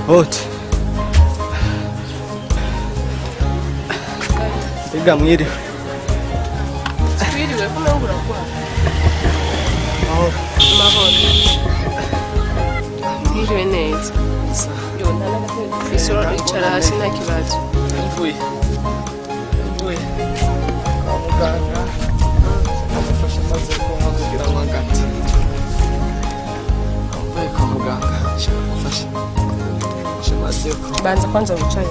Oti. Ega mwiriwe. Twiriwe ko nawe urakora. Mahoro. Twiriwe neza. Yo ntanagaze isoro icara hasi nta kibazo. Mvuye. Kwa muganga. Amufasha maze ko kugira ngo ngati. Mvuye kwa muganga. Shaka banza kwanza wicaye.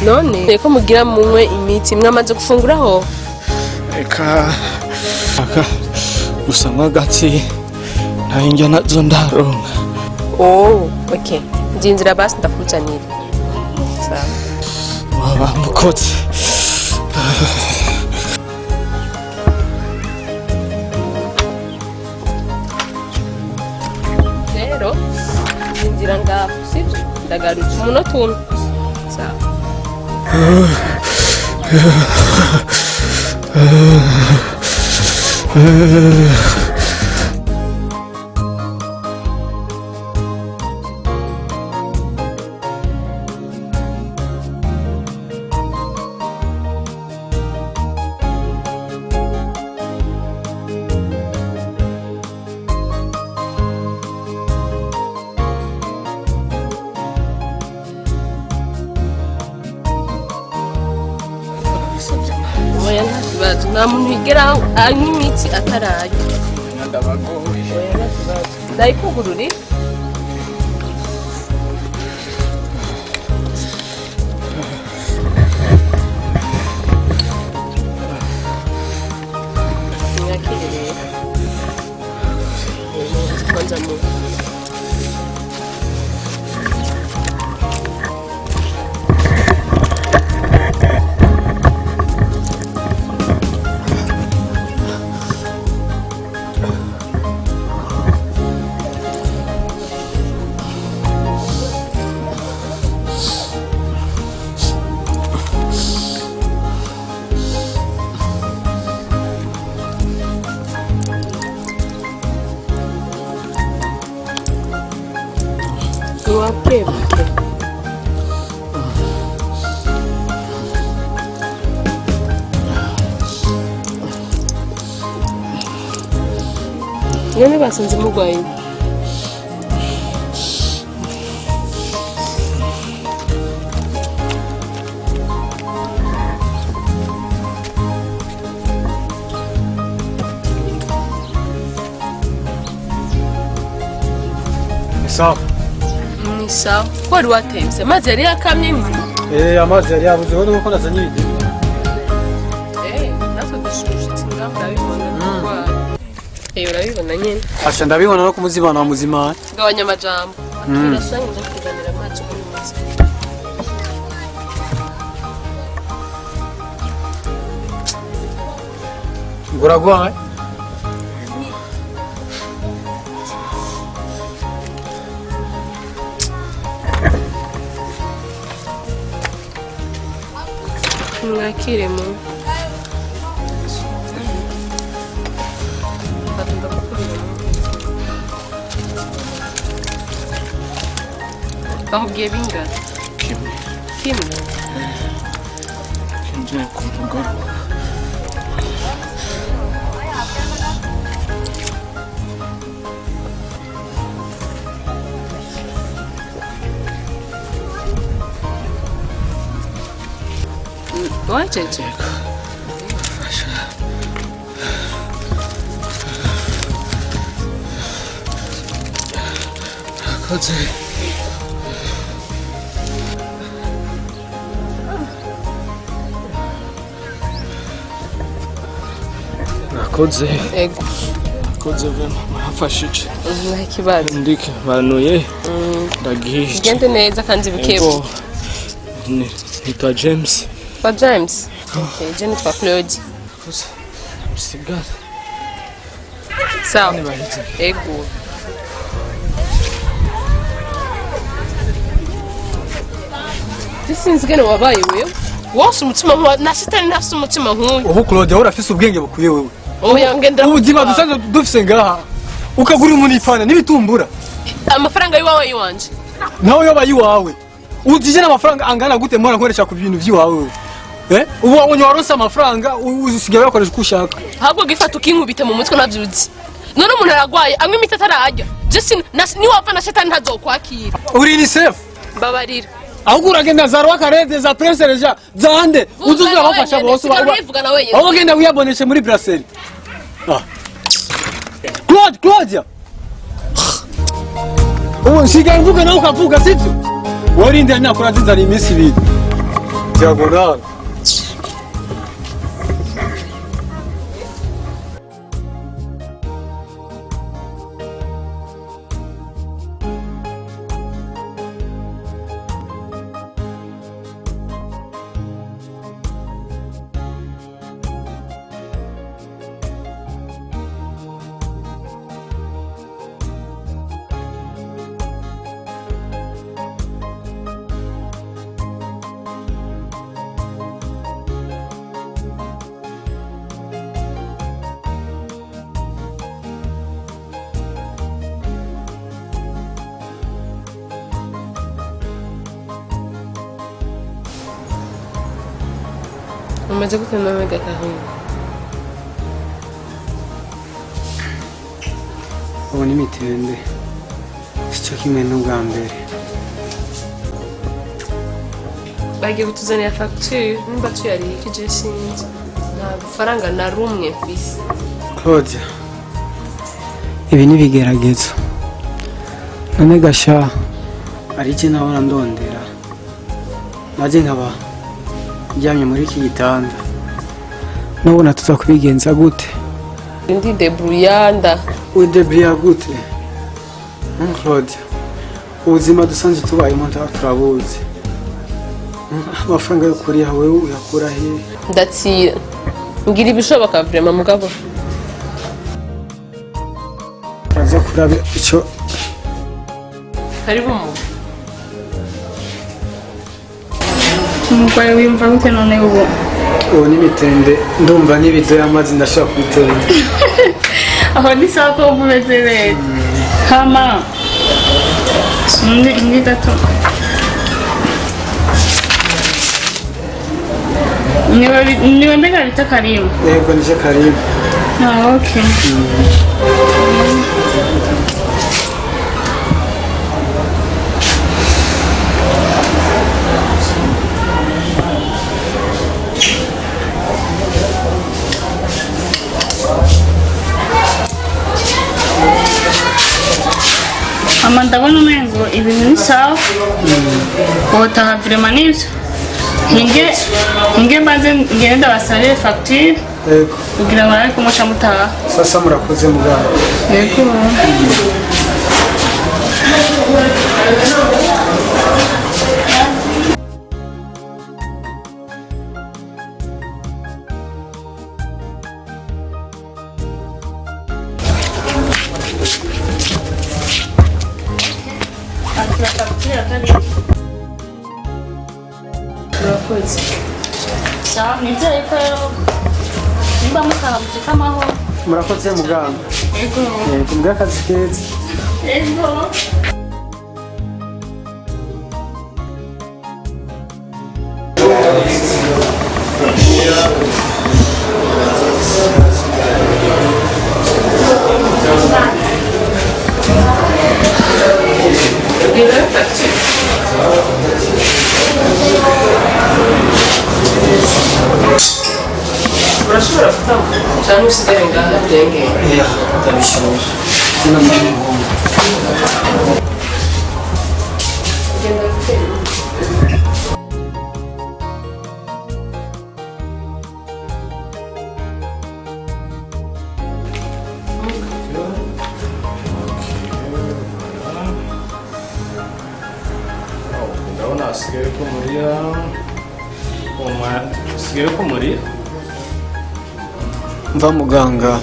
None ko mugira munywe imiti mwamaze gufunguraho? Eka gusa mwagati ntahinja nazo ndaronka. Oh, okay. Ndinzira basi ndakuzanira. Sawa. Waba mukotse. Ndinzira ngaho sibyo ndagarutse umunota umwe. Sawa. Nta muntu wigera anywa imiti atarajya. Ndayikugururi? Nyakire rero. Kwanza mu Buke. None basanze mugwaye. Sawa. Sawa. Kwari watemse mazi yari yakamye nzi. Amazi yari yabuze wowe uko nazanye ibyo. Natwe dushushe ngamba bibona kwa. Urabibona nyene. Asha ndabibona no kumuzibana wa muzima. Gabanya amajambo. Turasanga no kuzanira amazi kuri munsi. Nguragwa. Mwakire mu bakubwiye bingana kimwe kinje ku mugoroba wajeje Koze Koze ego koze mafashije nta kibazo ndike banuye ndagihije gende neza kandi bikebo nitwa James kwa James okay James kwa Claude koze msigara sawa ego Sinzi gene wabaye wewe wose umutima nkuwa na sitani ntafise umutima nkuyu ubu Claude urafise ubwenge bukuye wewe oya ngenda ubuzima dusanzwe dufise ngaha ukagura umuntu ifana n'ibitumbura amafaranga yiwawe yiwanje nawe yoba yiwawe ujije n'amafaranga angana gute mwana nkoresha ku bintu vyiwawe ubu wabonye waronse amafaranga usigaye wakoresha uko ushaka ahubwo gifata ukinkubite mu mutwe navyuzi none umuntu aragwaye amwe imiti atarajya Justin ni wapfa na shetani ntazokwakira uri UNICEF mbabarira ahubwo uragenda za rwa karede za Prince Reja zande uzuzura bafasha bose aho genda wiyaboneshe muri brasserie Claudia ubu nsigaye mvuga nawe ukavuga sivyo warinde nakora nzinzana iminsi ibiri diagonal umaze gutema mega kahini ubu ni mitende sico kimwe n'ubwa mbere bagiye kutuzanira facture nimba tuyarikije sinzi nta faranga na rumwe mfise Claudia ibi ni bigeragezo none gasha arije nawe ndondera naje nkaba njyamye muri iki gitanda nubona tuza kubigenza gute ndi debruyanda udebriya gute Claudia ubuzima dusanzwe tubayemo turabuzi amafaranga yo kuriha wewe uyakura he ndatsira ngira ibishoboka vraiment mugabo kaza kurabe ico hariho umuntu umugore wiyumva gute none ubu ni mitende ndumva n'ibido y'amazi ndashaka kubitera aho ni sawa ko umeze neza hama indi gato niwe mbega bita Karimu yego nije Karimu okay ndabona umengo ibintu ni sawa wotaha vraiment nivyo hinge maze ngenda basare facture kugira ngo ariko muca mutaha sasa murakoze muganga yego urakoze sawa nizeye ko nimba mutahamutse amahoro murakoze muganga yego mbwa akazi keza yego urashobora gutanga cyangwa usigare ngaha byenge ndabishobora zina n'umuhungu genda gutera ndabona hasigaye ko muriya hasigaye ko muriya mva muganga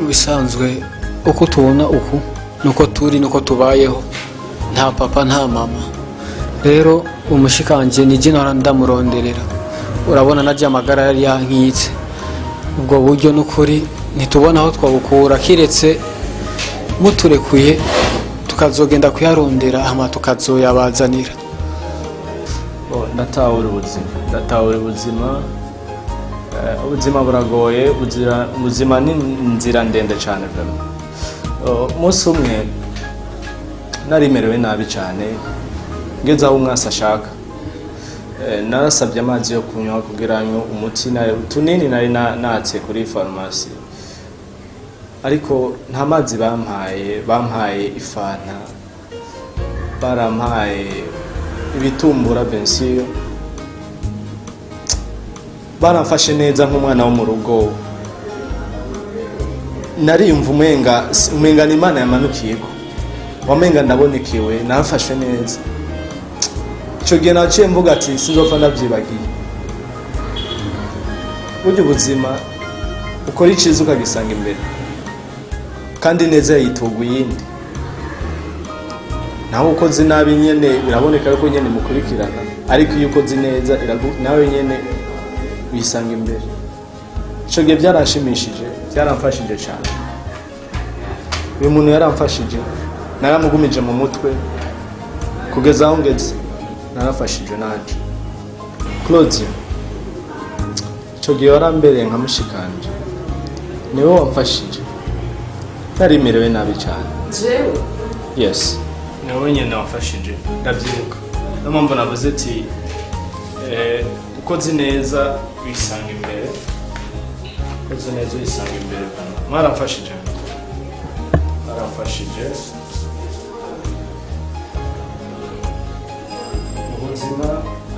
bisanzwe uko tubona uku nuko turi nuko tubayeho nta papa nta mama rero umushikanje nije nora ndamuronderera urabona naje amagara yari yankitse ubwo buryo nukuri ntitubona aho twabukura kiretse muturekuye tukazogenda kuyarondera hama tukazoyabazanira ndatahura ubuzima buragoye ubuzima ni inzira ndende cyane umunsi umwe narimerewe nabi cyane ngeze aho umwasi ashaka narasabye amazi yo kunywa kugira ngo umuti utunini nari natse kuri farumasi ariko nta mazi bampaye ifanta barampaye ibitumbura bensiyo baramfashe neza nk'umwana wo mu rugo nariyumva umenga ni Imana yamanukiyeko wamenga ndabonekewe nafashwe neza icyo gihe naciye mvuga ati sinzopfa ndabyibagiye burya ubuzima ukora iciza ukagisanga imbere kandi neza yituga iyindi nawe ukoze nabi nyene biraboneka yuko nyene mukurikirana ariko iyo ukoze neza nawe nyene wisanga imbere icyo gihe byaranshimishije byaramfashije cyane uyu muntu yaramfashije naramugumije mu mutwe kugeza aho ngeze narafashije nanje Claudia icyo gihe warambereye nka mushikanje niwe wamfashije narimerewe nabi cyane jewe yes niwe nyine wamfashije ndabyibuka niyo mpamvu navuze ati ukoze neza wisanga imbere ukoze neza wisanga imbere mwaramfashije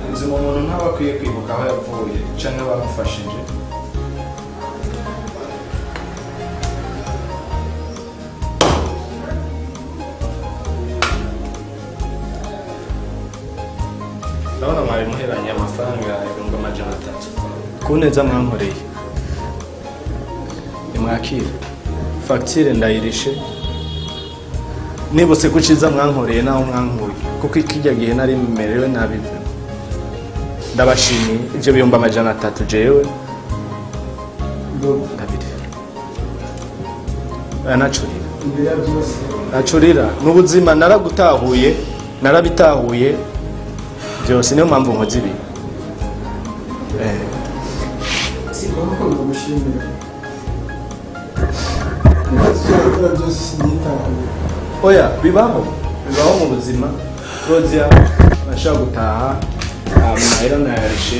ubuzima umuntu ntaba akwiye kwibuka aho yavuye cyangwa bamufashije ndabona mwari muheranye amafaranga 300 ku neza mwankoreye nimwakire fagitire ndayirishe nibutse ko Iciza mwankoreye naho mwankuye kuko ikijya gihe nari merewe nabi ndabashimiye ibyo 300 jewe ndabire nacurira n'ubuzima narabitahuye byose niyo mpamvu nkoze ibi oya bibaho mu buzima Claudia nashaka gutaha amahera nayarishe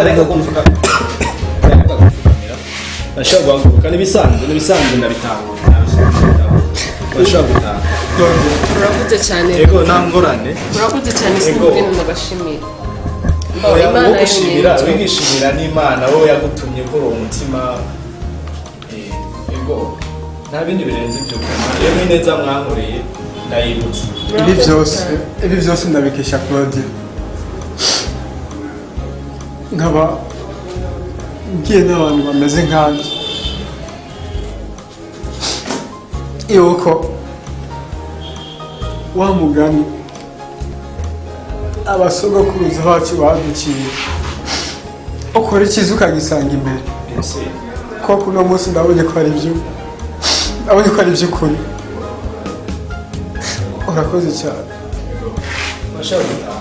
reka kumfuka nashaka guhaguruka n'ibisanzwe ndabitahura nashaka gutaha urakoze cyane yego nta ngorane urakoze cyane sinubwira ndagashimira wigishimira n'Imana wowe yagutumye kuri uwo mutima yego nta bindi birenze ibyo yewe neza mwankoreye ndayibutse ibi byose ndabikesha Claudia nkaba ngiye n'abantu bameze nkanjye yuko wa mugani abasogokuruza bacu baduciye ukora iciza ukagisanga imbere koko uno munsi ndabonye ko ari by'ukuri urakoze cyane nashaka gutaha